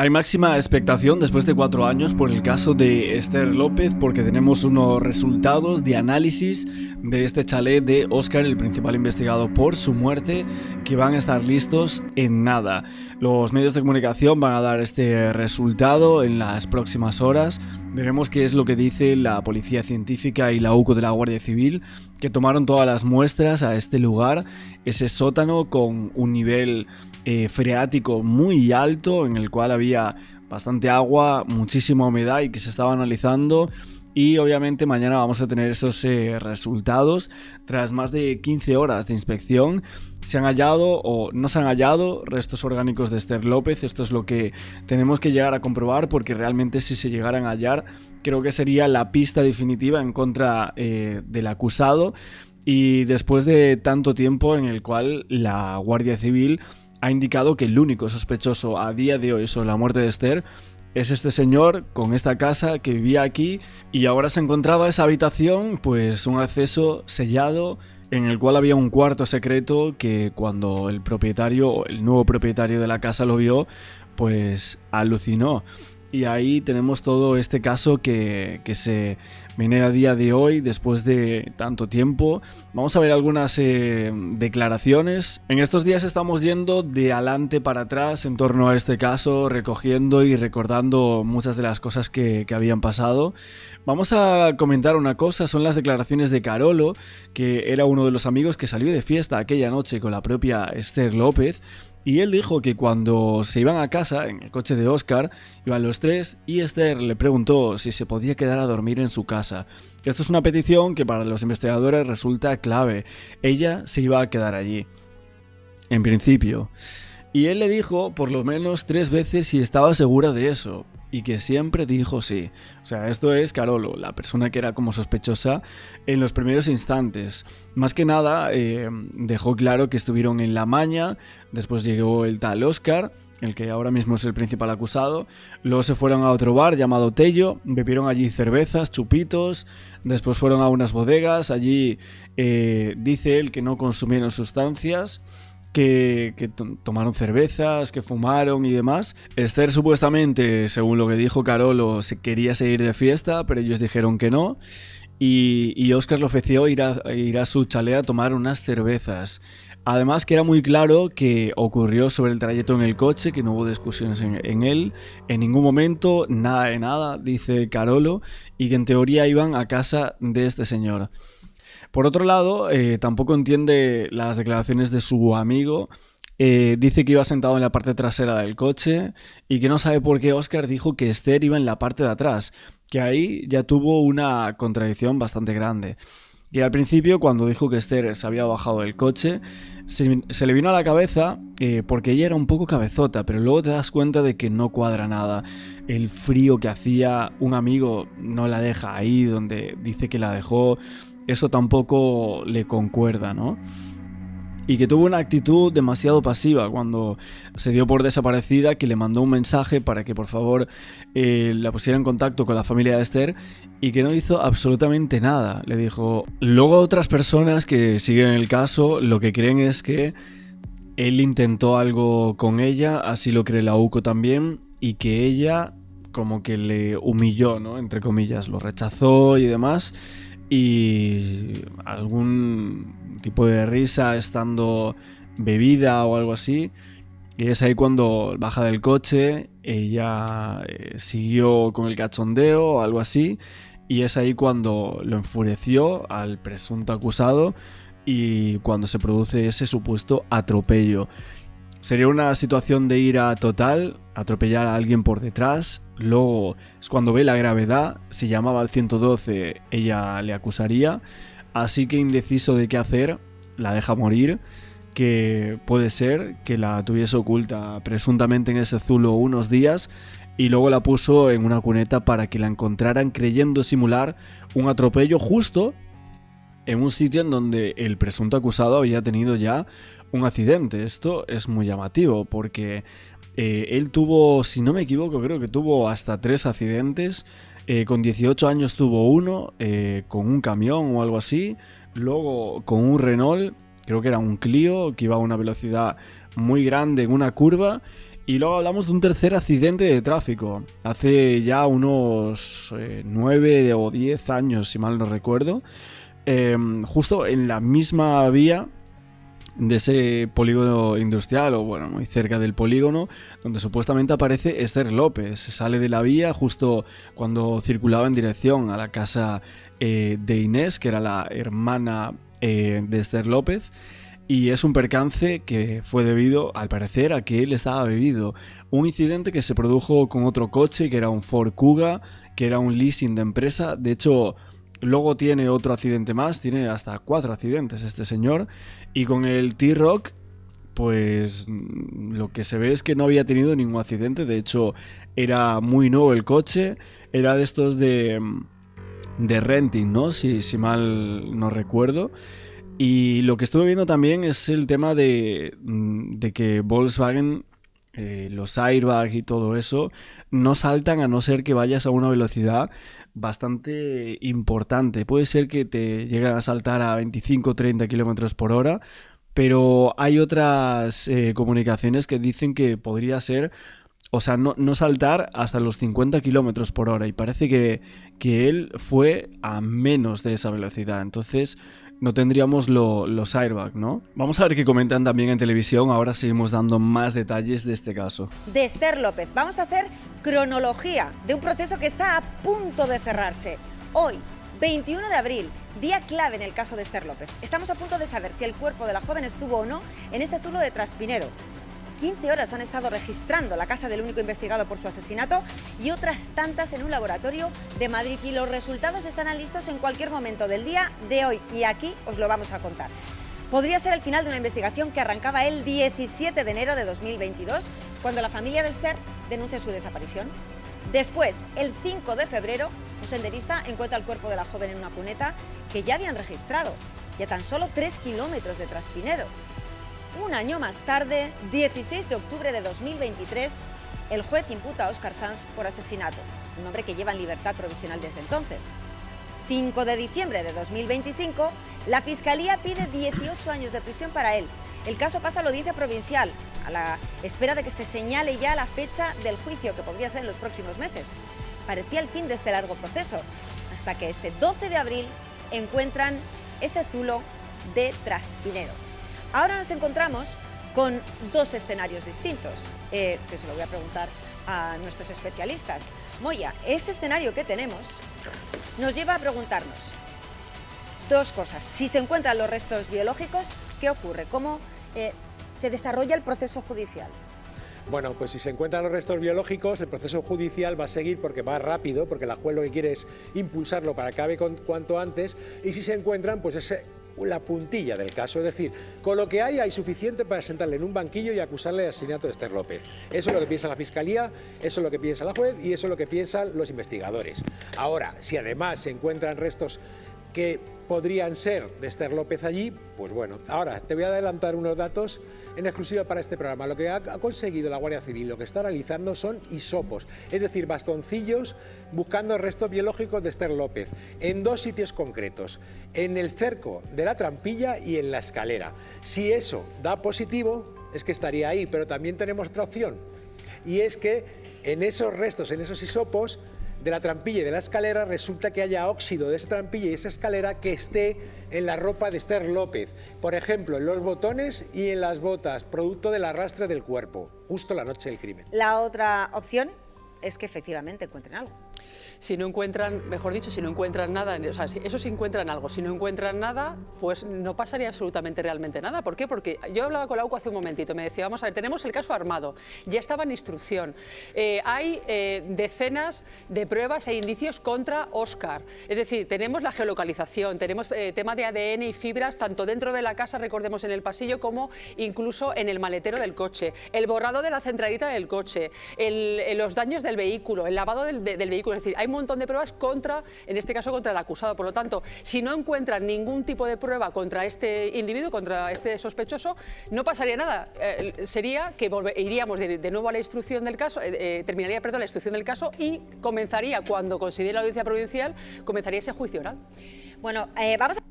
Hay máxima expectación después de 4 años por el caso de Esther López, porque tenemos unos resultados de análisis de este chalet de Óscar, el principal investigado por su muerte, que van a estar listos en nada. Los medios de comunicación van a dar este resultado en las próximas horas. Veremos qué es lo que dice la Policía Científica y la UCO de la Guardia Civil, que tomaron todas las muestras a este lugar, ese sótano con un nivel freático muy alto, en el cual había bastante agua, muchísima humedad y que se estaba analizando. Y obviamente mañana vamos a tener esos resultados. Tras más de 15 horas de inspección, se han hallado o no se han hallado restos orgánicos de Esther López. Esto es lo que tenemos que llegar a comprobar, porque realmente si se llegaran a hallar, creo que sería la pista definitiva en contra del acusado. Y después de tanto tiempo en el cual la Guardia Civil ha indicado que el único sospechoso a día de hoy sobre la muerte de Esther es este señor con esta casa que vivía aquí, y ahora se encontraba esa habitación, pues un acceso sellado en el cual había un cuarto secreto que cuando el propietario o el nuevo propietario de la casa lo vio, pues alucinó. Y ahí tenemos todo este caso que se viene a día de hoy después de tanto tiempo. Vamos a ver algunas declaraciones. En estos días estamos yendo de adelante para atrás en torno a este caso, recogiendo y recordando muchas de las cosas que habían pasado. Vamos a comentar una cosa, son las declaraciones de Carolo, que era uno de los amigos que salió de fiesta aquella noche con la propia Esther López. Y él dijo que cuando se iban a casa, en el coche de Óscar, iban los tres y Esther le preguntó si se podía quedar a dormir en su casa. Esto es una petición que para los investigadores resulta clave. Ella se iba a quedar allí, en principio. Y él le dijo por lo menos 3 veces si estaba segura de eso, y que siempre dijo sí. O sea, esto es Carolo, la persona que era como sospechosa en los primeros instantes. Más que nada, dejó claro que estuvieron en la maña, después llegó el tal Óscar, el que ahora mismo es el principal acusado, luego se fueron a otro bar llamado Tello, bebieron allí cervezas, chupitos, después fueron a unas bodegas, allí dice él que no consumieron sustancias, que tomaron cervezas, que fumaron y demás. Esther supuestamente, según lo que dijo Carolo, se quería seguir de fiesta, pero ellos dijeron que no. Y Óscar le ofreció ir a su chalet a tomar unas cervezas. Además que era muy claro que ocurrió sobre el trayecto en el coche, que no hubo discusiones en él, en ningún momento, nada de nada, dice Carolo, y que en teoría iban a casa de este señor. Por otro lado, tampoco entiende las declaraciones de su amigo. Dice que iba sentado en la parte trasera del coche y que no sabe por qué Óscar dijo que Esther iba en la parte de atrás, que ahí ya tuvo una contradicción bastante grande. Y al principio, cuando dijo que Esther se había bajado del coche, se le vino a la cabeza porque ella era un poco cabezota, pero luego te das cuenta de que no cuadra nada. El frío que hacía, un amigo no la deja ahí donde dice que la dejó, eso tampoco le concuerda, ¿no? Y que tuvo una actitud demasiado pasiva cuando se dio por desaparecida, que le mandó un mensaje para que por favor la pusiera en contacto con la familia de Esther, y que no hizo absolutamente nada. Le dijo. Luego otras personas que siguen el caso lo que creen es que él intentó algo con ella, así lo cree la UCO también, y que ella como que le humilló, ¿no? Entre comillas, lo rechazó y demás. Y algún tipo de risa estando bebida o algo así, y es ahí cuando baja del coche. Ella siguió con el cachondeo o algo así, y es ahí cuando lo enfureció al presunto acusado y cuando se produce ese supuesto atropello. Sería una situación de ira total, atropellar a alguien por detrás. Luego es cuando ve la gravedad, si llamaba al 112 ella le acusaría, así que indeciso de qué hacer, la deja morir, que puede ser que la tuviese oculta presuntamente en ese zulo unos días y luego la puso en una cuneta para que la encontraran creyendo simular un atropello justo en un sitio en donde el presunto acusado había tenido ya un accidente. Esto es muy llamativo porque él tuvo, si no me equivoco, creo que tuvo hasta 3 accidentes. Con 18 años tuvo uno con un camión o algo así, luego con un Renault, creo que era un Clio, que iba a una velocidad muy grande en una curva, Y luego hablamos de un tercer accidente de tráfico, hace ya unos 9 o 10 años, si mal no recuerdo, justo en la misma vía de ese polígono industrial, o bueno, muy cerca del polígono, donde supuestamente aparece Esther López. Se sale de la vía justo cuando circulaba en dirección a la casa de Inés, que era la hermana de Esther López. Y es un percance que fue debido, al parecer, a que él estaba bebido. Un incidente que se produjo con otro coche, que era un Ford Kuga, que era un leasing de empresa. De hecho, luego tiene otro accidente más, tiene hasta 4 accidentes este señor. Y con el T-Rock, pues lo que se ve es que no había tenido ningún accidente. De hecho, era muy nuevo el coche, era de estos de renting, ¿no? Si mal no recuerdo. Y lo que estuve viendo también es el tema de que Volkswagen, los airbags y todo eso, no saltan a no ser que vayas a una velocidad bastante importante. Puede ser que te lleguen a saltar a 25-30 km por hora, pero hay otras comunicaciones que dicen que podría ser, o sea, no saltar hasta los 50 km por hora. Y parece que él fue a menos de esa velocidad. Entonces no tendríamos los airbags, ¿no? Vamos a ver qué comentan también en televisión. Ahora seguimos dando más detalles de este caso. De Esther López. Vamos a hacer cronología de un proceso que está a punto de cerrarse. Hoy, 21 de abril, día clave en el caso de Esther López. Estamos a punto de saber si el cuerpo de la joven estuvo o no en ese zulo de Traspinedo. 15 horas han estado registrando la casa del único investigado por su asesinato y otras tantas en un laboratorio de Madrid, y los resultados estarán listos en cualquier momento del día de hoy, y aquí os lo vamos a contar. Podría ser el final de una investigación que arrancaba el 17 de enero de 2022, cuando la familia de Esther denuncia su desaparición. Después, el 5 de febrero, un senderista encuentra el cuerpo de la joven en una cuneta que ya habían registrado, y a tan solo 3 kilómetros de Traspinedo. Un año más tarde, 16 de octubre de 2023, el juez imputa a Óscar Sanz por asesinato, un hombre que lleva en libertad provisional desde entonces. 5 de diciembre de 2025, la Fiscalía pide 18 años de prisión para él. El caso pasa a la Audiencia Provincial, a la espera de que se señale ya la fecha del juicio, que podría ser en los próximos meses. Parecía el fin de este largo proceso, hasta que este 12 de abril encuentran ese zulo de Traspinedo. Ahora nos encontramos con dos escenarios distintos, que se lo voy a preguntar a nuestros especialistas. Moya, ese escenario que tenemos nos lleva a preguntarnos dos cosas. Si se encuentran los restos biológicos, ¿qué ocurre? ¿Cómo se desarrolla el proceso judicial? Bueno, pues si se encuentran los restos biológicos, el proceso judicial va a seguir porque va rápido, porque la juez lo que quiere es impulsarlo para que acabe cuanto antes, y si se encuentran, pues es la puntilla del caso, es decir, con lo que hay suficiente para sentarle en un banquillo y acusarle de asesinato de Esther López. Eso es lo que piensa la Fiscalía, eso es lo que piensa la juez y eso es lo que piensan los investigadores. Ahora, si además se encuentran restos que podrían ser de Esther López allí, pues bueno, ahora te voy a adelantar unos datos en exclusiva para este programa. Lo que ha conseguido la Guardia Civil, lo que está realizando son hisopos, es decir, bastoncillos buscando restos biológicos de Esther López, en dos sitios concretos, en el cerco de la trampilla y en la escalera. Si eso da positivo, es que estaría ahí, pero también tenemos otra opción, y es que en esos restos, en esos hisopos, de la trampilla y de la escalera, resulta que haya óxido de esa trampilla y esa escalera que esté en la ropa de Esther López, por ejemplo, en los botones y en las botas, producto del arrastre del cuerpo, justo la noche del crimen. La otra opción es que efectivamente encuentren algo. Si no encuentran, mejor dicho, si no encuentran nada, o sea, eso sí encuentran algo, si no encuentran nada, pues no pasaría absolutamente realmente nada. ¿Por qué? Porque yo hablaba con Lauco hace un momentito, me decía, vamos a ver, tenemos el caso armado, ya estaba en instrucción, hay decenas de pruebas e indicios contra Óscar, es decir, tenemos la geolocalización, tenemos tema de ADN y fibras, tanto dentro de la casa, recordemos, en el pasillo, como incluso en el maletero del coche, el borrado de la centralita del coche, los daños del vehículo, el lavado del vehículo, es decir, hay un montón de pruebas contra, en este caso, contra el acusado. Por lo tanto, si no encuentran ningún tipo de prueba contra este individuo, contra este sospechoso, no pasaría nada. Sería que iríamos de nuevo a la instrucción del caso, terminaría, la instrucción del caso y comenzaría, cuando considere la Audiencia Provincial, comenzaría ese juicio oral. Bueno, vamos a...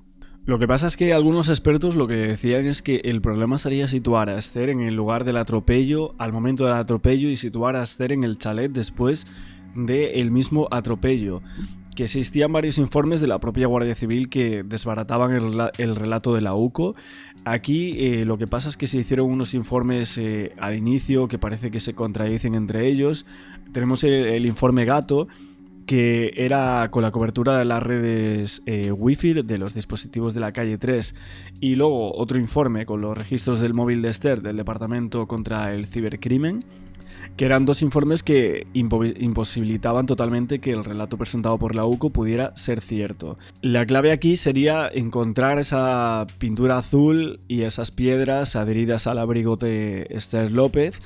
Lo que pasa es que algunos expertos lo que decían es que el problema sería situar a Esther en el lugar del atropello al momento del atropello y situar a Esther en el chalet después del mismo atropello. Que existían varios informes de la propia Guardia Civil que desbarataban el relato de la UCO. Aquí lo que pasa es que se hicieron unos informes al inicio que parece que se contradicen entre ellos. Tenemos el informe Gato, que era con la cobertura de las redes Wi-Fi de los dispositivos de la calle 3, y luego otro informe con los registros del móvil de Esther del Departamento contra el Cibercrimen, que eran dos informes que imposibilitaban totalmente que el relato presentado por la UCO pudiera ser cierto. La clave aquí sería encontrar esa pintura azul y esas piedras adheridas al abrigo de Esther López,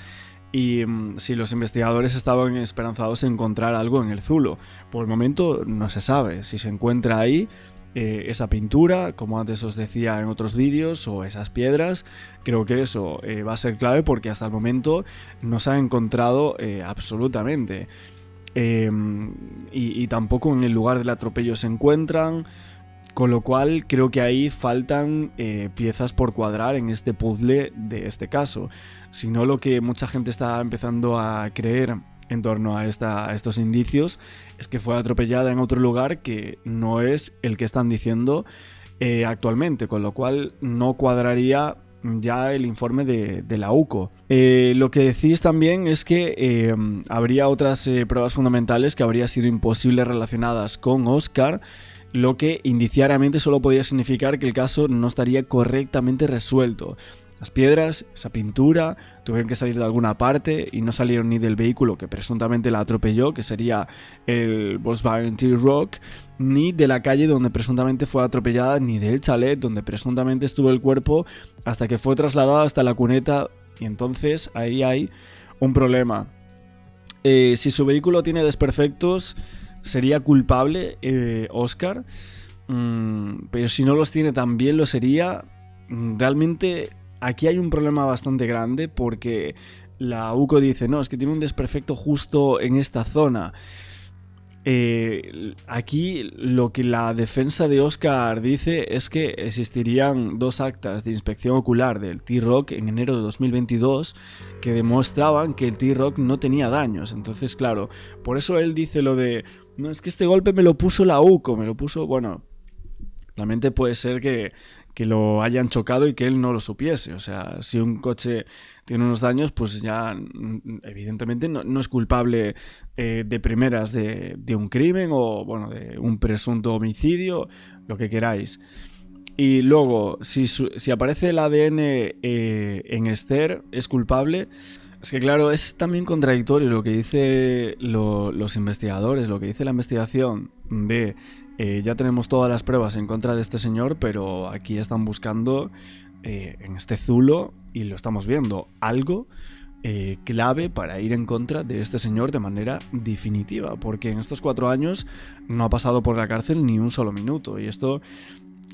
y si los investigadores estaban esperanzados en encontrar algo en el zulo. Por el momento no se sabe si se encuentra ahí esa pintura, como antes os decía en otros vídeos, o esas piedras. Creo que eso va a ser clave porque hasta el momento no se ha encontrado absolutamente. Y tampoco en el lugar del atropello se encuentran. Con lo cual creo que ahí faltan piezas por cuadrar en este puzzle de este caso. Si no, lo que mucha gente está empezando a creer en torno a estos indicios es que fue atropellada en otro lugar que no es el que están diciendo actualmente, con lo cual no cuadraría ya el informe de la UCO. Lo que decís también es que habría otras pruebas fundamentales que habría sido imposible relacionadas con Óscar, lo que indiciariamente solo podría significar que el caso no estaría correctamente resuelto. Las piedras, esa pintura, tuvieron que salir de alguna parte y no salieron ni del vehículo que presuntamente la atropelló, que sería el Volkswagen T-Roc, ni de la calle donde presuntamente fue atropellada, ni del chalet donde presuntamente estuvo el cuerpo hasta que fue trasladada hasta la cuneta, y entonces ahí hay un problema. Si su vehículo tiene desperfectos, ¿sería culpable Óscar? Pero si no los tiene, también lo sería. Realmente aquí hay un problema bastante grande porque la UCO dice, no, es que tiene un desperfecto justo en esta zona. Aquí lo que la defensa de Óscar dice es que existirían dos actas de inspección ocular del T-Roc en enero de 2022 que demostraban que el T-Roc no tenía daños. Entonces, claro, por eso él dice lo de, no, es que este golpe me lo puso la UCO, me lo puso, bueno, realmente puede ser que lo hayan chocado y que él no lo supiese. O sea, si un coche tiene unos daños, pues ya evidentemente no es culpable de primeras de un crimen o, bueno, de un presunto homicidio, lo que queráis. Y luego, si aparece el ADN en Esther, ¿es culpable? Es que claro, es también contradictorio lo que dice los investigadores, lo que dice la investigación de ya tenemos todas las pruebas en contra de este señor, pero aquí están buscando en este zulo, y lo estamos viendo, algo clave para ir en contra de este señor de manera definitiva, porque en estos 4 años no ha pasado por la cárcel ni un solo minuto, y esto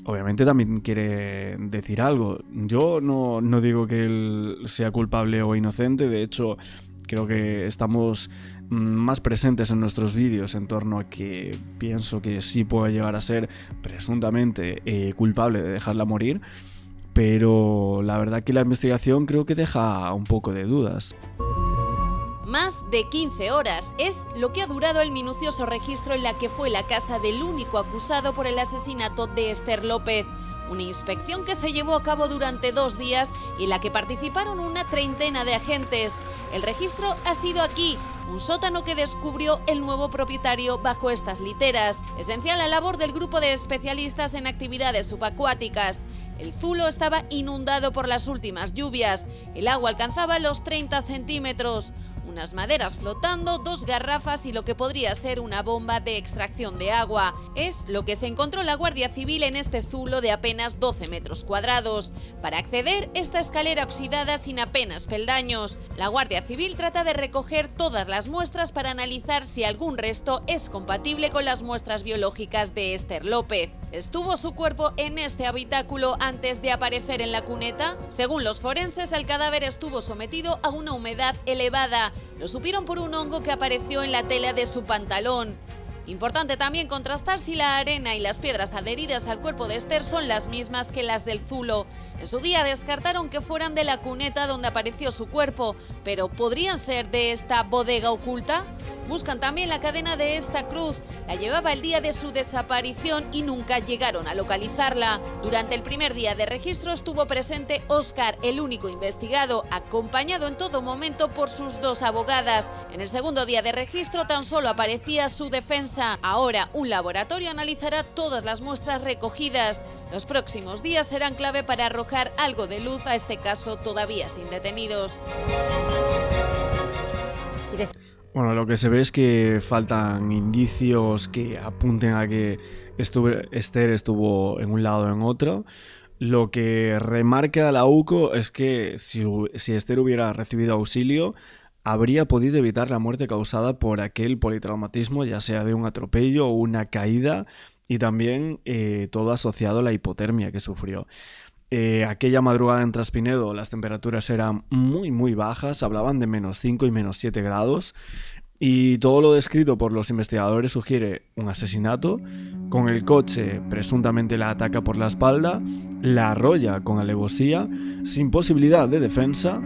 obviamente también quiere decir algo. Yo no digo que él sea culpable o inocente, de hecho creo que estamos más presentes en nuestros vídeos en torno a que pienso que sí puede llegar a ser presuntamente culpable de dejarla morir, pero la verdad que la investigación creo que deja un poco de dudas. Más de 15 horas es lo que ha durado el minucioso registro en la que fue la casa del único acusado por el asesinato de Esther López. Una inspección que se llevó a cabo durante 2 días y en la que participaron una treintena de agentes. El registro ha sido aquí, un sótano que descubrió el nuevo propietario bajo estas literas. Esencial la labor del grupo de especialistas en actividades subacuáticas. El zulo estaba inundado por las últimas lluvias. El agua alcanzaba los 30 centímetros. Unas maderas flotando, 2 garrafas y lo que podría ser una bomba de extracción de agua. Es lo que se encontró la Guardia Civil en este zulo de apenas 12 metros cuadrados. Para acceder, esta escalera oxidada sin apenas peldaños. La Guardia Civil trata de recoger todas las muestras para analizar si algún resto es compatible con las muestras biológicas de Esther López. ¿Estuvo su cuerpo en este habitáculo antes de aparecer en la cuneta? Según los forenses, el cadáver estuvo sometido a una humedad elevada. Lo supieron por un hongo que apareció en la tela de su pantalón. Importante también contrastar si la arena y las piedras adheridas al cuerpo de Esther son las mismas que las del zulo. En su día descartaron que fueran de la cuneta donde apareció su cuerpo, pero ¿podrían ser de esta bodega oculta? Buscan también la cadena de esta cruz. La llevaba el día de su desaparición y nunca llegaron a localizarla. Durante el primer día de registro estuvo presente Óscar, el único investigado, acompañado en todo momento por sus 2 abogadas. En el segundo día de registro tan solo aparecía su defensa. Ahora un laboratorio analizará todas las muestras recogidas. Los próximos días serán clave para arrojar algo de luz a este caso todavía sin detenidos. Bueno, lo que se ve es que faltan indicios que apunten a que Esther estuvo en un lado o en otro. Lo que remarca la UCO es que si Esther hubiera recibido auxilio, habría podido evitar la muerte causada por aquel politraumatismo, ya sea de un atropello o una caída, y también todo asociado a la hipotermia que sufrió. Aquella madrugada en Traspinedo las temperaturas eran muy bajas, hablaban de -5 y -7 grados, y todo lo descrito por los investigadores sugiere un asesinato. Con el coche presuntamente la ataca por la espalda, la arrolla con alevosía, sin posibilidad de defensa,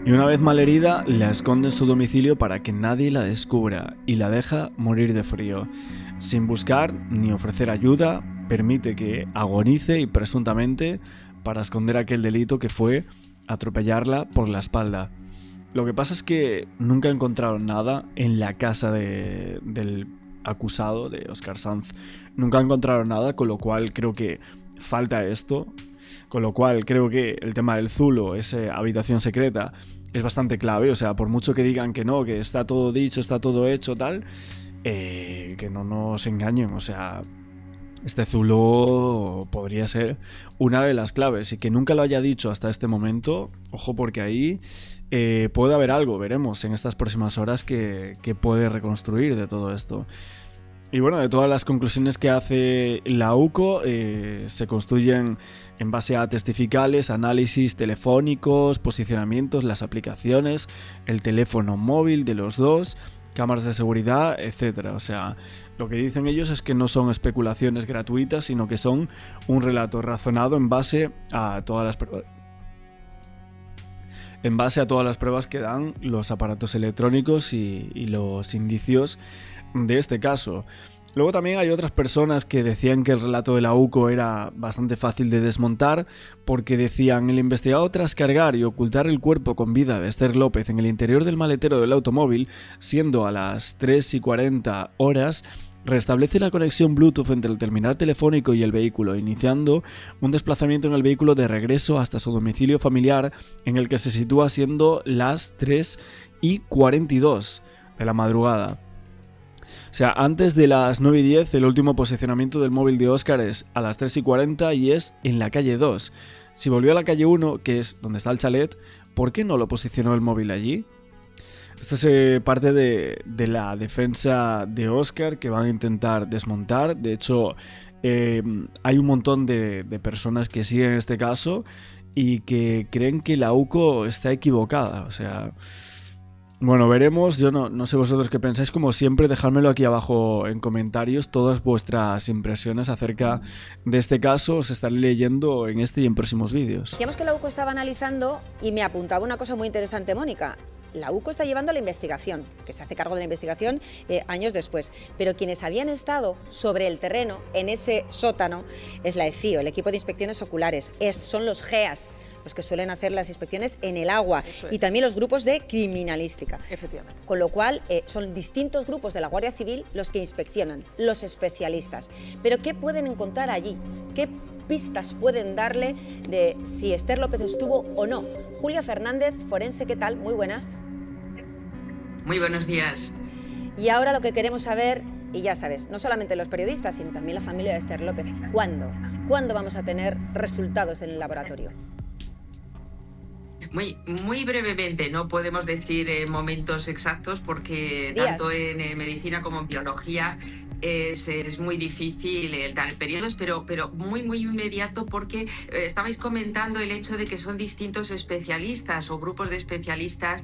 y una vez malherida la esconde en su domicilio para que nadie la descubra y la deja morir de frío. Sin buscar ni ofrecer ayuda, permite que agonice y presuntamente para esconder aquel delito que fue atropellarla por la espalda. Lo que pasa es que nunca encontraron nada en la casa del acusado, de Óscar Sanz. Nunca encontraron nada, con lo cual creo que falta esto. Con lo cual creo que el tema del zulo, esa habitación secreta, es bastante clave. O sea, por mucho que digan que no, que está todo dicho, está todo hecho, tal, que no nos engañen. O sea, este zulo podría ser una de las claves, y que nunca lo haya dicho hasta este momento, ojo, porque ahí puede haber algo, veremos en estas próximas horas que puede reconstruir de todo esto. Y bueno, de todas las conclusiones que hace la UCO se construyen en base a testificales, análisis telefónicos, posicionamientos, las aplicaciones, el teléfono móvil de los dos, cámaras de seguridad, etcétera. O sea, lo que dicen ellos es que no son especulaciones gratuitas, sino que son un relato razonado en base a todas las pruebas que dan los aparatos electrónicos y los indicios de este caso. Luego también hay otras personas que decían que el relato de la UCO era bastante fácil de desmontar, porque decían: el investigado, tras cargar y ocultar el cuerpo con vida de Esther López en el interior del maletero del automóvil, siendo a las 3:40 horas, restablece la conexión Bluetooth entre el terminal telefónico y el vehículo, iniciando un desplazamiento en el vehículo de regreso hasta su domicilio familiar, en el que se sitúa siendo las 3:42 de la madrugada. O sea, antes de las 9:10, el último posicionamiento del móvil de Óscar es a las 3:40 y es en la calle 2. Si volvió a la calle 1, que es donde está el chalet, ¿por qué no lo posicionó el móvil allí? Esto es parte de la defensa de Óscar, que van a intentar desmontar. De hecho, hay un montón de personas que siguen este caso y que creen que la UCO está equivocada. O sea, bueno, veremos. Yo no sé vosotros qué pensáis. Como siempre, dejádmelo aquí abajo en comentarios todas vuestras impresiones acerca de este caso. Os estaré leyendo en este y en próximos vídeos. Decíamos que la UCO estaba analizando y me apuntaba una cosa muy interesante, Mónica. La UCO está llevando la investigación, que se hace cargo de la investigación años después, pero quienes habían estado sobre el terreno, en ese sótano, es la ECIO, el equipo de inspecciones oculares, son los GEAS, los que suelen hacer las inspecciones en el agua, y también los grupos de criminalística. Efectivamente. Con lo cual, son distintos grupos de la Guardia Civil los que inspeccionan, los especialistas. Pero ¿qué pueden encontrar allí? ¿Qué pistas pueden darle de si Esther López estuvo o no? Julia Fernández, forense, ¿qué tal? Muy buenas. Muy buenos días. Y ahora lo que queremos saber, y ya sabes, no solamente los periodistas, sino también la familia de Esther López, ¿cuándo? ¿Cuándo vamos a tener resultados en el laboratorio? Muy brevemente, no podemos decir momentos exactos, porque días. Tanto en medicina como en biología es muy difícil dar periodos, pero muy, muy inmediato, porque estabais comentando el hecho de que son distintos especialistas o grupos de especialistas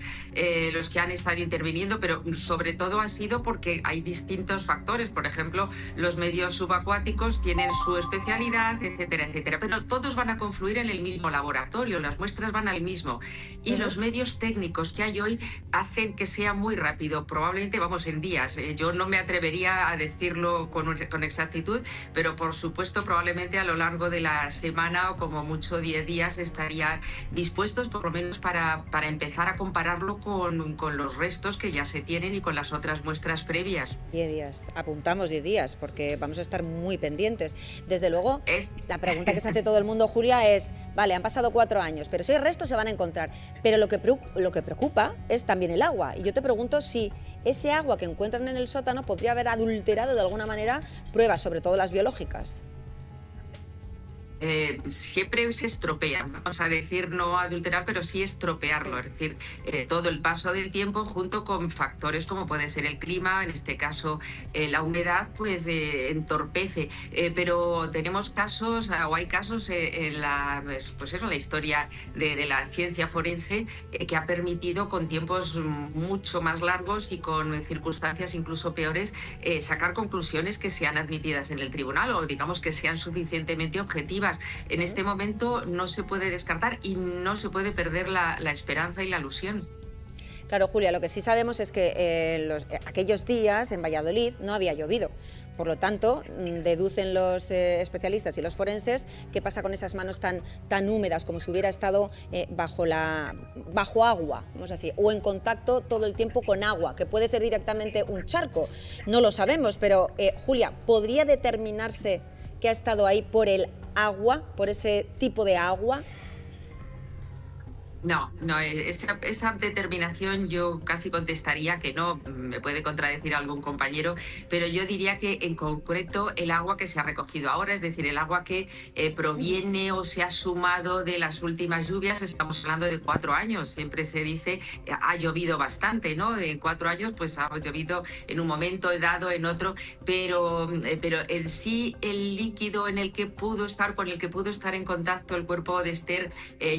los que han estado interviniendo, pero sobre todo ha sido porque hay distintos factores. Por ejemplo, los medios subacuáticos tienen su especialidad, etcétera, etcétera, pero todos van a confluir en el mismo laboratorio, las muestras van al mismo, y los medios técnicos que hay hoy hacen que sea muy rápido, probablemente vamos en días. Yo no me atrevería a decirlo con exactitud, pero por supuesto probablemente a lo largo de la semana o como mucho 10 días estarían dispuestos, por lo menos para empezar a compararlo con los restos que ya se tienen y con las otras muestras previas. 10 días, apuntamos 10 días, porque vamos a estar muy pendientes. Desde luego, la pregunta que se hace todo el mundo, Julia, es, vale, han pasado 4 años, pero si hay restos se van a encontrar. Pero lo que preocupa es también el agua. Y yo te pregunto si ese agua que encuentran en el sótano podría haber adulterado de alguna manera pruebas, sobre todo las biológicas. Siempre se estropea, vamos a decir no adulterar, pero sí estropearlo, es decir, todo el paso del tiempo junto con factores como puede ser el clima, en este caso la humedad, pues entorpece, pero tenemos casos, o hay casos en la historia de la ciencia forense que ha permitido con tiempos mucho más largos y con circunstancias incluso peores sacar conclusiones que sean admitidas en el tribunal, o digamos que sean suficientemente objetivas. En este momento no se puede descartar y no se puede perder la esperanza y la ilusión. Claro, Julia, lo que sí sabemos es que aquellos días en Valladolid no había llovido. Por lo tanto, deducen los especialistas y los forenses qué pasa con esas manos tan húmedas, como si hubiera estado bajo agua, vamos a decir, o en contacto todo el tiempo con agua, que puede ser directamente un charco. No lo sabemos, pero Julia, ¿podría determinarse que ha estado ahí por el agua, por ese tipo de agua? No, esa determinación yo casi contestaría que no, me puede contradecir algún compañero, pero yo diría que en concreto el agua que se ha recogido ahora, es decir, el agua que proviene o se ha sumado de las últimas lluvias, estamos hablando de 4 años, siempre se dice ha llovido bastante, ¿no? En 4 años pues ha llovido en un momento dado, en otro, pero en sí el líquido con el que pudo estar en contacto el cuerpo de Esther,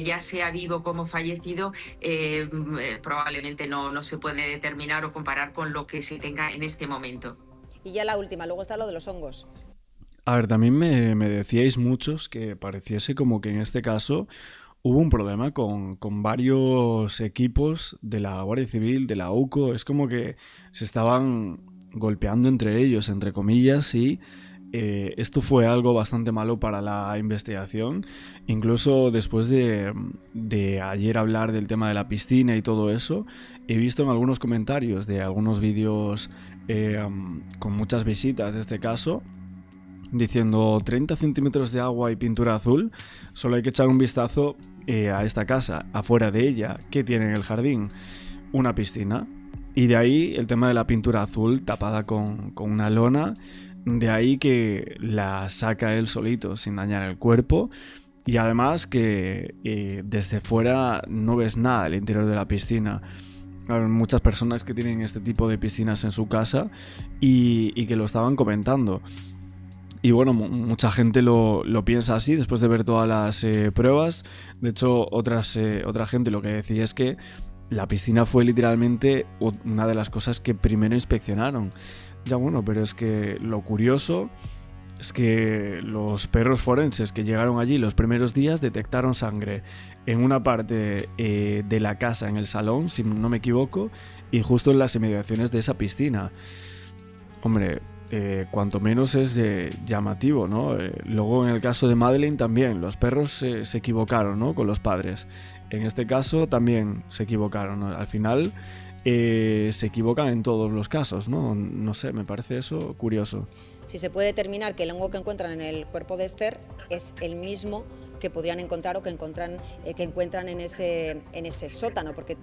ya sea vivo como fallecido, probablemente no se puede determinar o comparar con lo que se tenga en este momento. Y ya la última, luego está lo de los hongos. A ver, también me decíais muchos que pareciese como que en este caso hubo un problema con varios equipos de la Guardia Civil, de la UCO. Es como que se estaban golpeando entre ellos, entre comillas, y esto fue algo bastante malo para la investigación. Incluso después de ayer hablar del tema de la piscina y todo eso, he visto en algunos comentarios de algunos vídeos con muchas visitas de este caso, diciendo 30 centímetros de agua y pintura azul, solo hay que echar un vistazo a esta casa. Afuera de ella, ¿qué tiene en el jardín? Una piscina. Y de ahí el tema de la pintura azul tapada con una lona. De ahí que la saca él solito sin dañar el cuerpo, y además que desde fuera no ves nada del interior de la piscina. Hay muchas personas que tienen este tipo de piscinas en su casa y que lo estaban comentando. Y bueno, mucha gente lo piensa así después de ver todas las pruebas. De hecho, otra gente lo que decía es que la piscina fue literalmente una de las cosas que primero inspeccionaron. Ya bueno, pero es que lo curioso es que los perros forenses que llegaron allí los primeros días detectaron sangre en una parte de la casa, en el salón, si no me equivoco, y justo en las inmediaciones de esa piscina. Hombre, cuanto menos es llamativo, ¿no? Luego en el caso de Madeleine también, los perros se equivocaron, ¿no? Con los padres. En este caso también se equivocaron, ¿no? Al final se equivocan en todos los casos, ¿no? No sé, me parece eso curioso. Si se puede determinar que el hongo que encuentran en el cuerpo de Esther es el mismo que podrían encontrar o que encuentran en ese sótano, porque,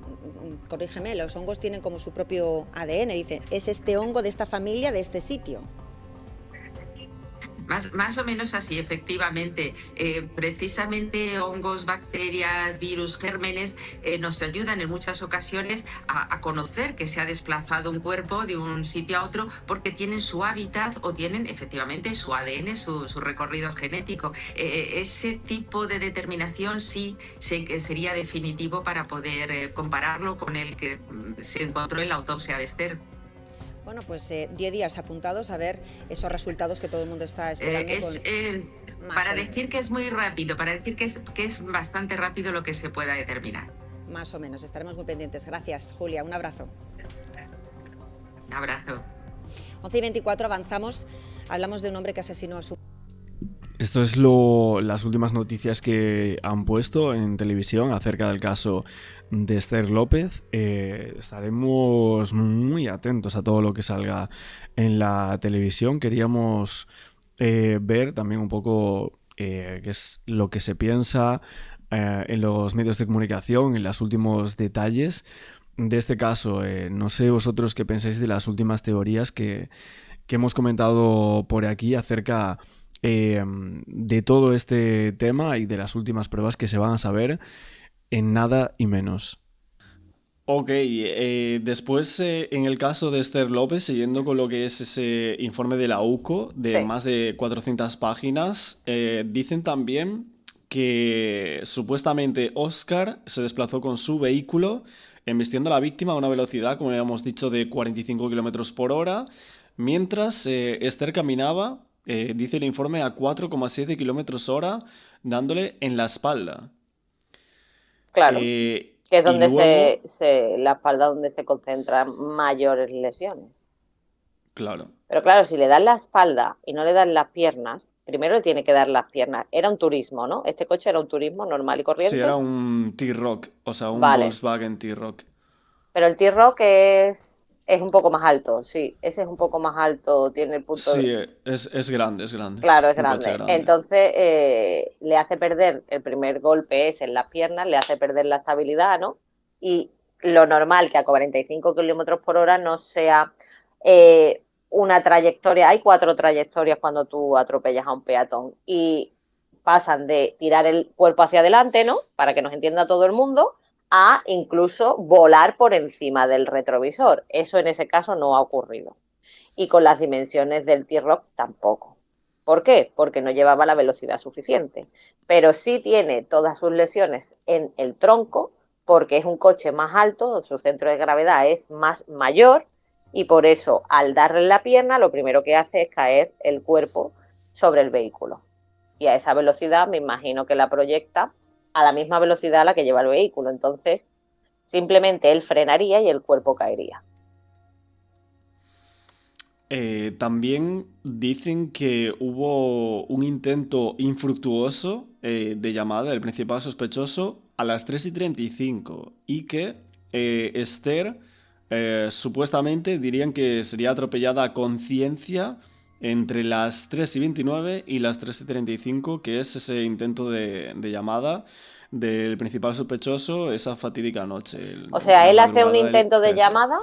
corrígeme, los hongos tienen como su propio ADN, dicen, es este hongo de esta familia, de este sitio. Más o menos así, efectivamente. Precisamente hongos, bacterias, virus, gérmenes nos ayudan en muchas ocasiones a conocer que se ha desplazado un cuerpo de un sitio a otro porque tienen su hábitat o tienen efectivamente su ADN, su recorrido genético. Ese tipo de determinación sí sería definitivo para poder compararlo con el que se encontró en la autopsia de Esther. Bueno, pues 10 días apuntados a ver esos resultados que todo el mundo está esperando. Para decir que es muy rápido, para decir que es bastante rápido lo que se pueda determinar. Más o menos, estaremos muy pendientes. Gracias, Julia, un abrazo. Un abrazo. 11:24, avanzamos, hablamos de un hombre que asesinó a su... Esto es las últimas noticias que han puesto en televisión acerca del caso de Esther López. Estaremos muy atentos a todo lo que salga en la televisión. Queríamos ver también un poco qué es lo que se piensa en los medios de comunicación, en los últimos detalles de este caso. No sé vosotros qué pensáis de las últimas teorías que hemos comentado por aquí acerca de todo este tema y de las últimas pruebas que se van a saber en nada y menos. Ok, después en el caso de Esther López, siguiendo con lo que es ese informe de la UCO de más de 400 páginas, dicen también que supuestamente Óscar se desplazó con su vehículo embistiendo a la víctima a una velocidad, como habíamos dicho, de 45 km por hora, mientras Esther caminaba, dice el informe, a 4,7 km hora, dándole en la espalda. Claro, que es donde luego, la espalda donde se concentran mayores lesiones. Claro. Pero claro, si le das la espalda y no le das las piernas, primero le tiene que dar las piernas. Era un turismo, ¿no? Este coche era un turismo normal y corriente. Sí, era un T-Roc, o sea, un Volkswagen T-Roc. Pero el T-Roc es un poco más alto, sí. Ese es un poco más alto, tiene el punto... Sí, es grande, es grande. Claro, es grande. Entonces le hace perder, el primer golpe es en las piernas, le hace perder la estabilidad, ¿no? Y lo normal que a 45 km por hora no sea... una trayectoria, hay 4 trayectorias cuando tú atropellas a un peatón y pasan de tirar el cuerpo hacia adelante, ¿no? Para que nos entienda todo el mundo, a incluso volar por encima del retrovisor. Eso en ese caso no ha ocurrido. Y con las dimensiones del T-Roc tampoco. ¿Por qué? Porque no llevaba la velocidad suficiente. Pero sí tiene todas sus lesiones en el tronco, porque es un coche más alto, su centro de gravedad es mayor, y por eso, al darle la pierna, lo primero que hace es caer el cuerpo sobre el vehículo. Y a esa velocidad me imagino que la proyecta a la misma velocidad a la que lleva el vehículo. Entonces, simplemente él frenaría y el cuerpo caería. También dicen que hubo un intento infructuoso de llamada del principal sospechoso a las 3:35 y que Esther... supuestamente dirían que sería atropellada a conciencia entre las 3:29 y las 3:35, que es ese intento de llamada del principal sospechoso esa fatídica noche. O sea, él hace un intento de llamada.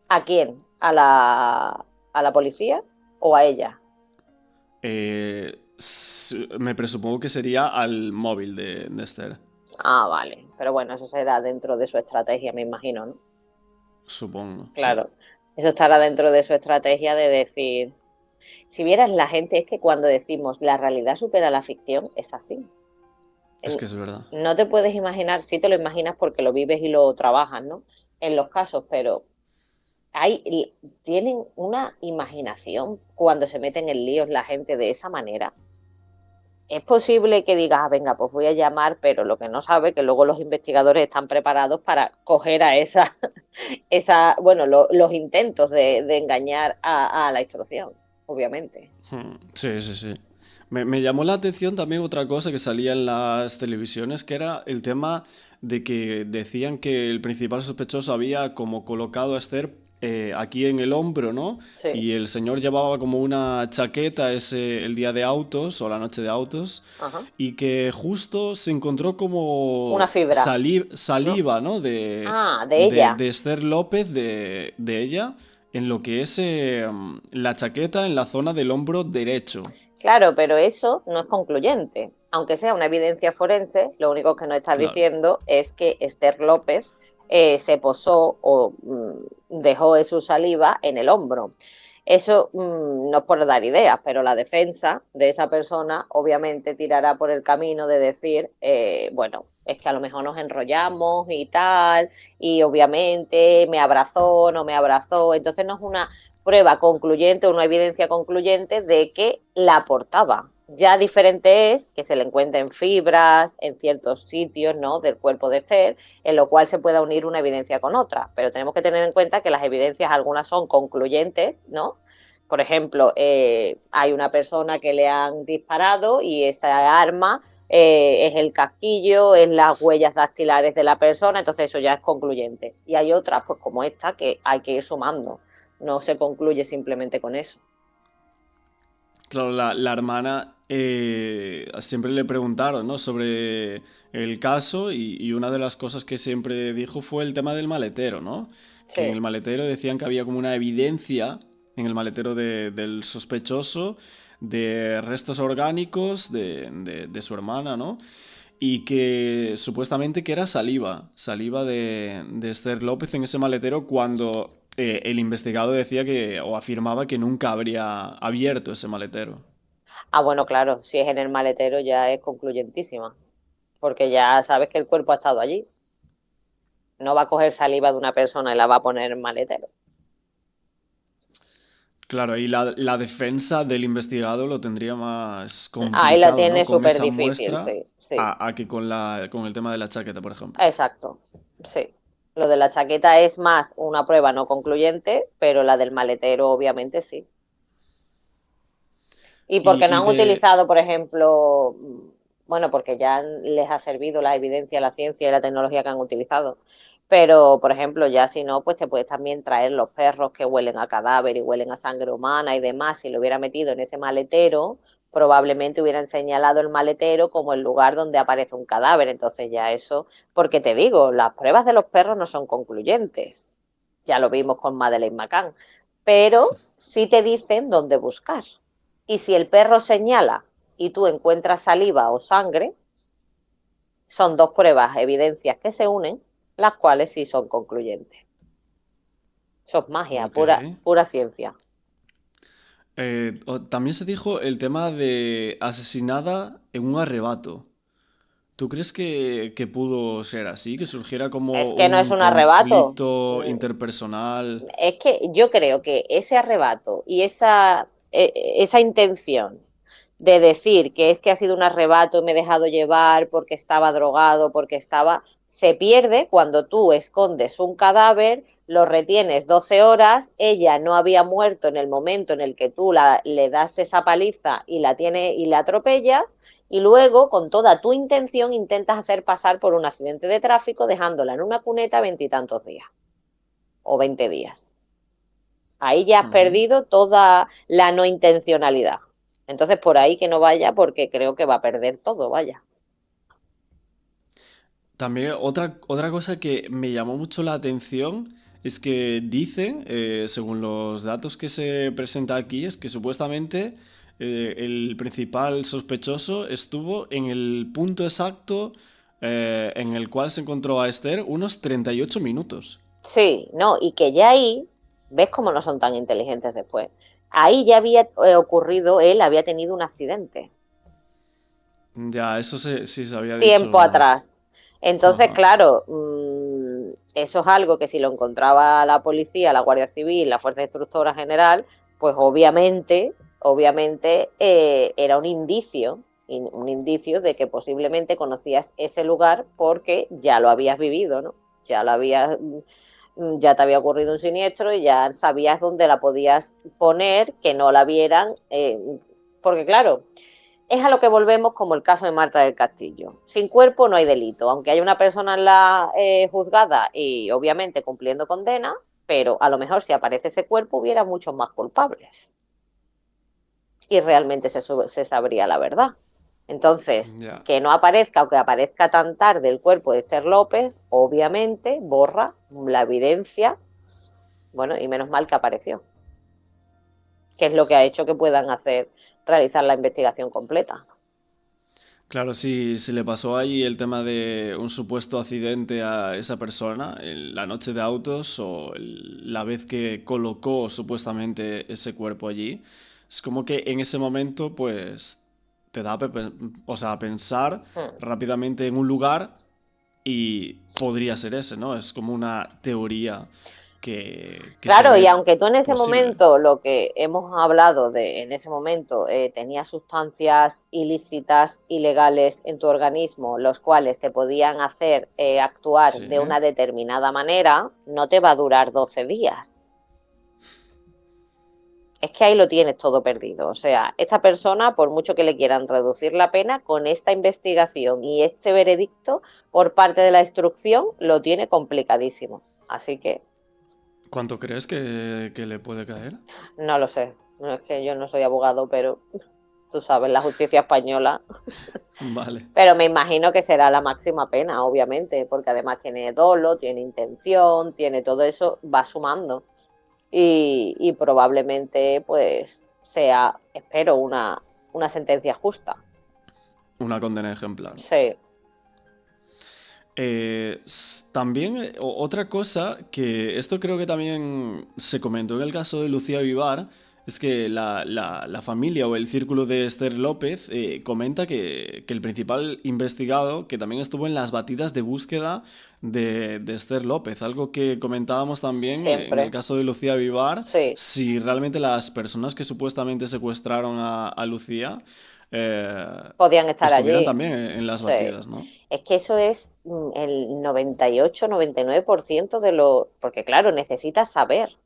¿A quién? ¿A la policía o a ella? Me presupongo que sería al móvil de Esther. Ah, vale. Pero bueno, eso será dentro de su estrategia, me imagino, ¿no? Supongo. Claro, sí. Eso estará dentro de su estrategia de decir... Si vieras la gente, es que cuando decimos la realidad supera la ficción, es así. Es que es verdad. No te puedes imaginar, sí te lo imaginas porque lo vives y lo trabajas, ¿no? En los casos, pero tienen una imaginación cuando se meten en líos la gente de esa manera. Es posible que digas, venga, pues voy a llamar, pero lo que no sabe que luego los investigadores están preparados para coger a los intentos de engañar a la instrucción, obviamente. Sí. Me llamó la atención también otra cosa que salía en las televisiones, que era el tema de que decían que el principal sospechoso había como colocado a Esther aquí en el hombro, ¿no? Sí. Y el señor llevaba como una chaqueta el día de autos o la noche de autos. Ajá. Y que justo se encontró como una fibra, saliva, ¿no? De ella. De Esther López, de ella, en lo que es la chaqueta en la zona del hombro derecho. Claro, pero eso no es concluyente. Aunque sea una evidencia forense, lo único que nos está Claro. diciendo es que Esther López se posó o dejó de su saliva en el hombro. Eso no es por dar ideas, pero la defensa de esa persona obviamente tirará por el camino de decir, bueno, es que a lo mejor nos enrollamos y tal, y obviamente me abrazó, no me abrazó, entonces no es una prueba concluyente, una evidencia concluyente de que la portaba. Ya diferente es que se le encuentren fibras en ciertos sitios, ¿no?, del cuerpo de Esther, en lo cual se pueda unir una evidencia con otra. Pero tenemos que tener en cuenta que las evidencias, algunas son concluyentes, ¿no? Por ejemplo, hay una persona que le han disparado y esa arma es el casquillo, es las huellas dactilares de la persona, entonces eso ya es concluyente. Y hay otras, pues como esta, que hay que ir sumando. No se concluye simplemente con eso. Claro, la hermana siempre le preguntaron, ¿no?, sobre el caso y una de las cosas que siempre dijo fue el tema del maletero, ¿no? Sí. Que en el maletero decían que había como una evidencia en el maletero del sospechoso de restos orgánicos de su hermana, ¿no? Y que supuestamente que era saliva de Esther López en ese maletero cuando el investigado decía que, o afirmaba que nunca habría abierto ese maletero. Ah, bueno, claro, si es en el maletero ya es concluyentísima, porque ya sabes que el cuerpo ha estado allí. No va a coger saliva de una persona y la va a poner en el maletero. Claro, y la defensa del investigado lo tendría más Ahí la complicado, ¿no? tiene Con súper esa difícil, muestra sí, sí. a que con el tema de la chaqueta, por ejemplo. Exacto, sí. Lo de la chaqueta es más una prueba no concluyente, pero la del maletero obviamente sí. Y porque no Y han utilizado, por ejemplo, bueno, porque ya les ha servido la evidencia, la ciencia y la tecnología que han utilizado. Pero, por ejemplo, ya si no, pues te puedes también traer los perros que huelen a cadáver y huelen a sangre humana y demás. Si lo hubiera metido en ese maletero, probablemente hubieran señalado el maletero como el lugar donde aparece un cadáver. Entonces ya eso, porque te digo, las pruebas de los perros no son concluyentes. Ya lo vimos con Madeleine McCann. Pero sí te dicen dónde buscar. Y si el perro señala y tú encuentras saliva o sangre, son dos pruebas, evidencias que se unen, las cuales sí son concluyentes. Eso es magia, Ok. pura ciencia. También se dijo el tema de asesinada en un arrebato. ¿Tú crees que pudo ser así? ¿Que surgiera como Es que no es un un arrebato. conflicto interpersonal? Es que yo creo que ese arrebato y esa intención de decir que es que ha sido un arrebato y me he dejado llevar porque estaba drogado, se pierde cuando tú escondes un cadáver, lo retienes 12 horas, ella no había muerto en el momento en el que tú le das esa paliza y la atropellas, y luego con toda tu intención intentas hacer pasar por un accidente de tráfico dejándola en una cuneta 20 y tantos días o 20 días. Ahí ya has perdido toda la no intencionalidad. Entonces, por ahí que no vaya, porque creo que va a perder todo, vaya. También otra cosa que me llamó mucho la atención es que dicen, según los datos que se presenta aquí, es que supuestamente el principal sospechoso estuvo en el punto exacto en el cual se encontró a Esther unos 38 minutos. Sí, no, y que ya ahí, ves cómo no son tan inteligentes después. Ahí ya había ocurrido, él había tenido un accidente. Ya, eso sí se había Tiempo dicho. atrás. Entonces, Ajá. claro, eso es algo que si lo encontraba la policía, la Guardia Civil, la Fuerza Instructora General, pues obviamente era un indicio de que posiblemente conocías ese lugar porque ya lo habías vivido, ¿no? Ya te había ocurrido un siniestro y ya sabías dónde la podías poner, que no la vieran, porque claro, es a lo que volvemos como el caso de Marta del Castillo. Sin cuerpo no hay delito, aunque haya una persona en la juzgada y obviamente cumpliendo condena, pero a lo mejor si aparece ese cuerpo hubiera muchos más culpables. Y realmente se sabría la verdad. Entonces, Ya. que no aparezca o que aparezca tan tarde el cuerpo de Esther López, obviamente borra la evidencia Bueno, y menos mal que apareció, que es lo que ha hecho que puedan realizar la investigación completa. Claro, si le pasó ahí el tema de un supuesto accidente a esa persona, la noche de autos o la vez que colocó supuestamente ese cuerpo allí, es como que en ese momento pues te da a pensar rápidamente en un lugar y podría ser ese, ¿no? Es como una teoría que se Claro, y ve aunque tú en ese posible. momento, lo que hemos hablado en ese momento, tenías sustancias ilícitas, ilegales en tu organismo, los cuales te podían hacer actuar Sí. de una determinada manera, no te va a durar 12 días. Es que ahí lo tienes todo perdido. O sea, esta persona, por mucho que le quieran reducir la pena, con esta investigación y este veredicto por parte de la instrucción, lo tiene complicadísimo. Así que ¿Cuánto crees que le puede caer? no lo sé. No es que yo no soy abogado, pero tú sabes, la justicia española. Vale. Pero me imagino que será la máxima pena, obviamente, porque además tiene dolo, tiene intención, tiene todo eso, va sumando. Y probablemente, pues, sea, espero, una sentencia justa. Una condena ejemplar. Sí. También otra cosa que esto creo que también se comentó en el caso de Lucía Vivar es que la familia o el círculo de Esther López comenta que el principal investigado que también estuvo en las batidas de búsqueda de Esther López, algo que comentábamos también en el Siempre. caso de Lucía Vivar, Sí. si realmente las personas que supuestamente secuestraron a Lucía Podían estar estuvieran allí. también en las Sí. batidas, ¿no? Es que eso es el 98-99% de lo... Porque claro, necesitas saber.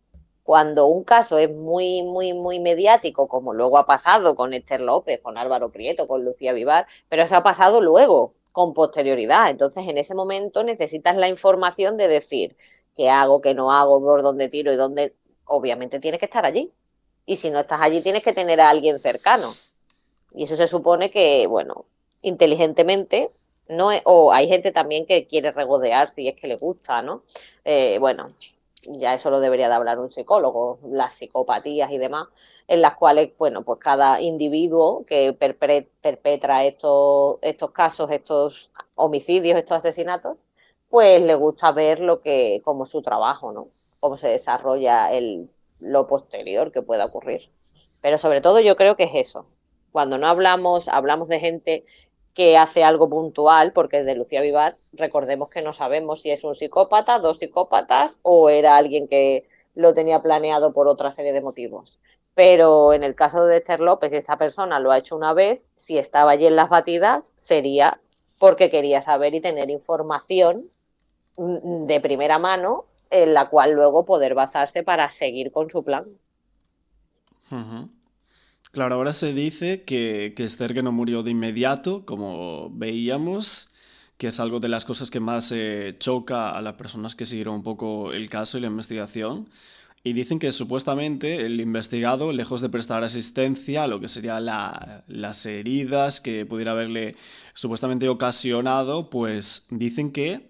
Cuando un caso es muy, muy, muy mediático, como luego ha pasado con Esther López, con Álvaro Prieto, con Lucía Vivar, pero eso ha pasado luego, con posterioridad. Entonces, en ese momento necesitas la información de decir qué hago, qué no hago, por dónde tiro y dónde... Obviamente tienes que estar allí. Y si no estás allí, tienes que tener a alguien cercano. Y eso se supone que, bueno, inteligentemente, no es, o hay gente también que quiere regodear si es que le gusta, ¿no? Bueno, ya eso lo debería de hablar un psicólogo, las psicopatías y demás, en las cuales, bueno, pues cada individuo que perpetra estos casos, estos homicidios, estos asesinatos, pues le gusta ver como su trabajo, ¿no? Cómo se desarrolla lo posterior que pueda ocurrir. Pero sobre todo yo creo que es eso. Cuando no hablamos de gente que hace algo puntual, porque de Lucía Vivar recordemos que no sabemos si es un psicópata, dos psicópatas o era alguien que lo tenía planeado por otra serie de motivos. Pero en el caso de Esther López, si esta persona lo ha hecho una vez, si estaba allí en las batidas, sería porque quería saber y tener información de primera mano en la cual luego poder basarse para seguir con su plan. Ujú. Claro, ahora se dice que Esther que no murió de inmediato, como veíamos, que es algo de las cosas que más choca a las personas que siguieron un poco el caso y la investigación. Y dicen que supuestamente el investigado, lejos de prestar asistencia a lo que serían las heridas que pudiera haberle supuestamente ocasionado, pues dicen que,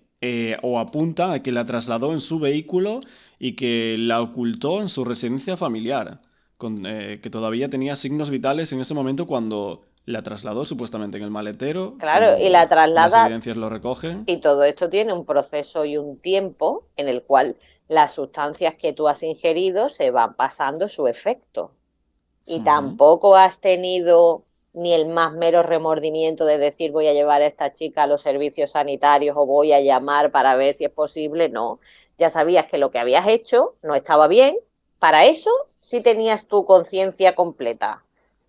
o apuntan a que la trasladó en su vehículo y que la ocultó en su residencia familiar, que todavía tenía signos vitales en ese momento cuando la trasladó supuestamente en el maletero, Claro, y como la las traslada. evidencias lo recogen. Y todo esto tiene un proceso y un tiempo en el cual las sustancias que tú has ingerido se van pasando su efecto. Y Ujú. tampoco has tenido ni el más mero remordimiento de decir voy a llevar a esta chica a los servicios sanitarios o voy a llamar para ver si es posible. No, ya sabías que lo que habías hecho no estaba bien. Para eso sí tenías tu conciencia completa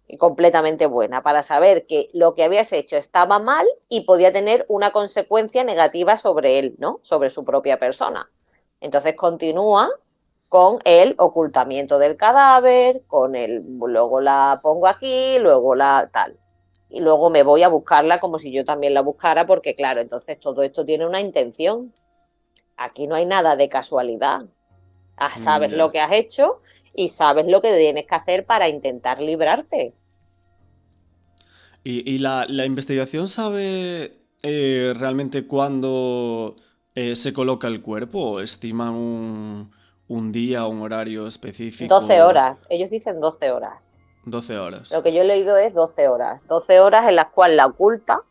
y completamente buena para saber que lo que habías hecho estaba mal y podía tener una consecuencia negativa sobre él, ¿no? Sobre su propia persona. Entonces continúa con el ocultamiento del cadáver, con el luego la pongo aquí, luego la tal. Y luego me voy a buscarla como si yo también la buscara, porque claro, entonces todo esto tiene una intención. Aquí no hay nada de casualidad. Sabes lo Ya. que has hecho y sabes lo que tienes que hacer para intentar librarte. ¿Y la investigación sabe realmente cuándo se coloca el cuerpo o estiman un día, un horario específico? 12 horas, ellos dicen 12 horas. 12 horas. Lo que yo he leído es 12 horas. 12 horas en las cuales la oculta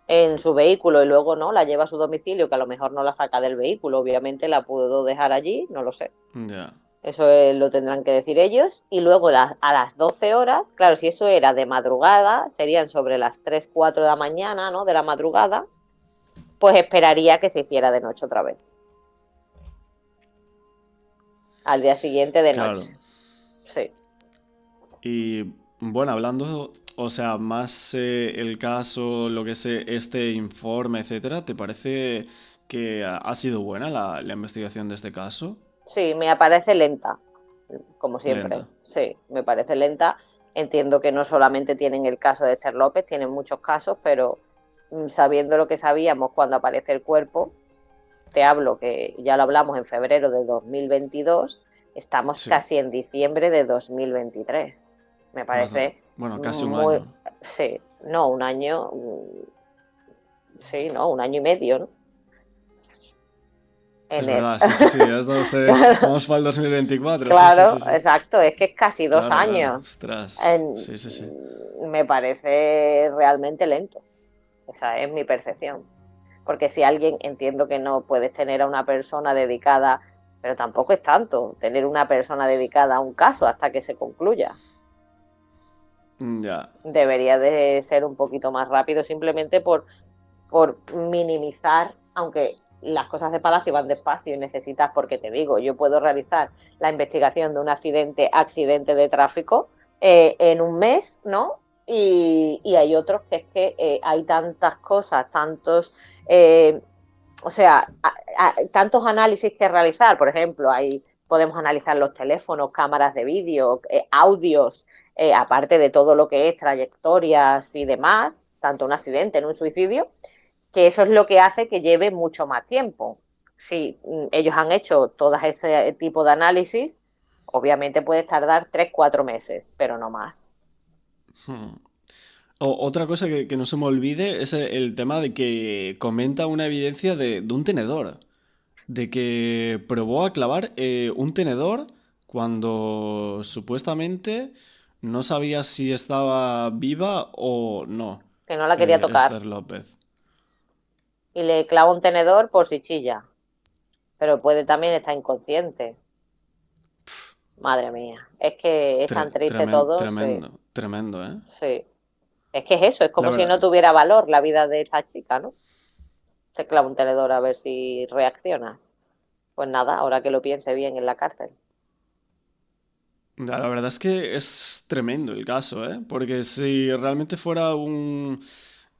en su vehículo y luego no, la lleva a su domicilio, que a lo mejor no la saca del vehículo, obviamente la pudo dejar allí, no lo sé. Ya. Eso lo tendrán que decir ellos. Y luego a las 12 horas, claro, si eso era de madrugada, serían sobre las 3, 4 de la mañana, ¿no? De la madrugada, pues esperaría que se hiciera de noche otra vez. Al día siguiente de Claro. noche. Sí. Y bueno, hablando, o sea, más el caso, lo que es este informe, etcétera, ¿te parece que ha sido buena la investigación de este caso? Sí, me parece lenta, como siempre. Lenta. Sí, me parece lenta. Entiendo que no solamente tienen el caso de Esther López, tienen muchos casos, pero sabiendo lo que sabíamos cuando aparece el cuerpo, te hablo que ya lo hablamos en febrero de 2022, estamos Sí. casi en diciembre de 2023. Me parece Bueno, casi un muy... año. Sí, no, un año... Sí, no, un año y medio, ¿no? Es En el... verdad, sí, vamos para el 2024. Claro, Sí. exacto, es que es casi 2 Claro, años. ostras. En- Sí. Me parece realmente lento. Esa es mi percepción. Porque si alguien, entiendo que no puedes tener a una persona dedicada, pero tampoco es tanto, tener una persona dedicada a un caso hasta que se concluya. Ya. Debería de ser un poquito más rápido simplemente por minimizar, aunque las cosas de Palacio van despacio y necesitas, porque te digo, yo puedo realizar la investigación de un accidente de tráfico en un mes, ¿no? Y hay otros que es que hay tantas cosas, tantos... o sea, tantos análisis que realizar. Por ejemplo, podemos analizar los teléfonos, cámaras de vídeo, audios, aparte de todo lo que es trayectorias y demás, tanto un accidente en un suicidio, que eso es lo que hace que lleve mucho más tiempo. Si ellos han hecho todo ese tipo de análisis, obviamente puedes tardar 3, 4 meses, pero no más. Otra cosa que no se me olvide es el tema de que comenta una evidencia de un tenedor. De que probó a clavar un tenedor cuando supuestamente no sabía si estaba viva o no, Que no la quería tocar. Esther López. Y le clava un tenedor por si chilla. Pero puede también estar inconsciente. Madre mía. Es que es tan triste todo. Tremendo, ¿eh? Sí. Es que es eso, es La como si verdad. no tuviera valor la vida de esta chica, ¿no? Te clava un tenedor a ver si reaccionas. Pues nada, ahora que lo piense bien en la cárcel. La verdad es que es tremendo el caso, ¿eh? Porque si realmente fuera un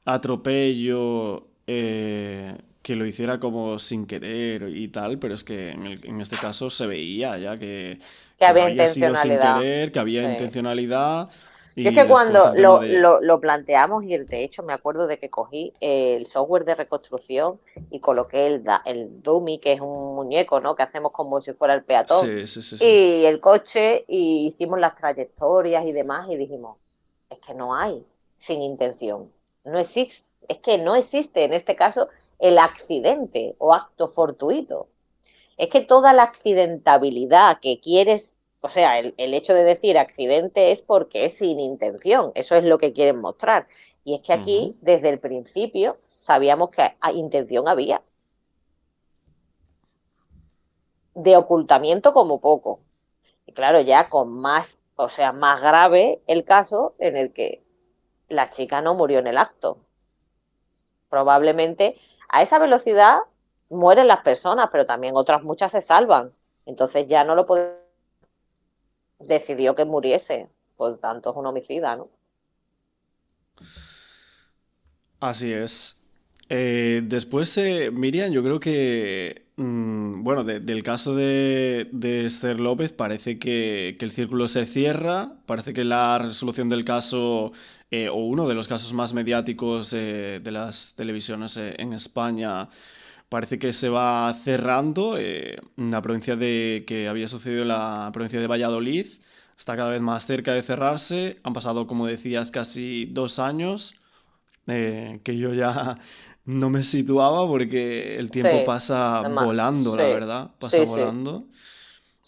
atropello que lo hiciera como sin querer y tal, pero es que en este caso se veía ya Que que no había había sido sin intencionalidad. querer, que había Sí. intencionalidad Yo es y que después cuando el tema de... lo planteamos, y de hecho me acuerdo de que cogí el software de reconstrucción y coloqué el dummy, que es un muñeco, ¿no? Que hacemos como si fuera el peatón, Sí. y el coche, y hicimos las trayectorias y demás, y dijimos, es que no hay sin intención. No existe, es que no existe en este caso el accidente o acto fortuito. Es que toda la accidentabilidad que quieres, o sea, el hecho de decir accidente es porque es sin intención, eso es lo que quieren mostrar. Y es que aquí, desde el principio, sabíamos que intención había. De ocultamiento como poco. Y claro, ya con más, o sea, más grave el caso en el que la chica no murió en el acto. Probablemente a esa velocidad mueren las personas, pero también otras muchas se salvan. Entonces ya no lo podemos. Decidió que muriese. Por tanto, es un homicida, ¿no? Así es. Después, Miriam, yo creo que, bueno, del caso de Esther López parece que el círculo se cierra, parece que la resolución del caso, o uno de los casos más mediáticos de las televisiones en España, parece que se va cerrando. La provincia que había sucedido en la provincia de Valladolid está cada vez más cerca de cerrarse. Han pasado, como decías, casi 2 años. Que yo ya no me situaba porque el tiempo Sí, pasa además, volando, la sí, verdad, pasa sí, sí, volando.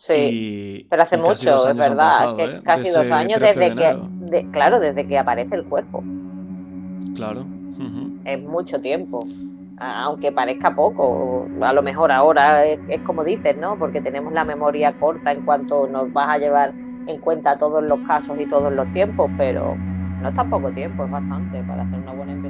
Sí, pero hace y casi mucho, 2 es años han verdad, pasado, que de casi 2 ese años 13 de desde que, enero. claro, desde que aparece el cuerpo. Claro. Es mucho tiempo, aunque parezca poco. A lo mejor ahora es como dices, ¿no? Porque tenemos la memoria corta en cuanto nos vas a llevar en cuenta todos los casos y todos los tiempos, pero no es tan poco tiempo, es bastante para hacer una buena investigación.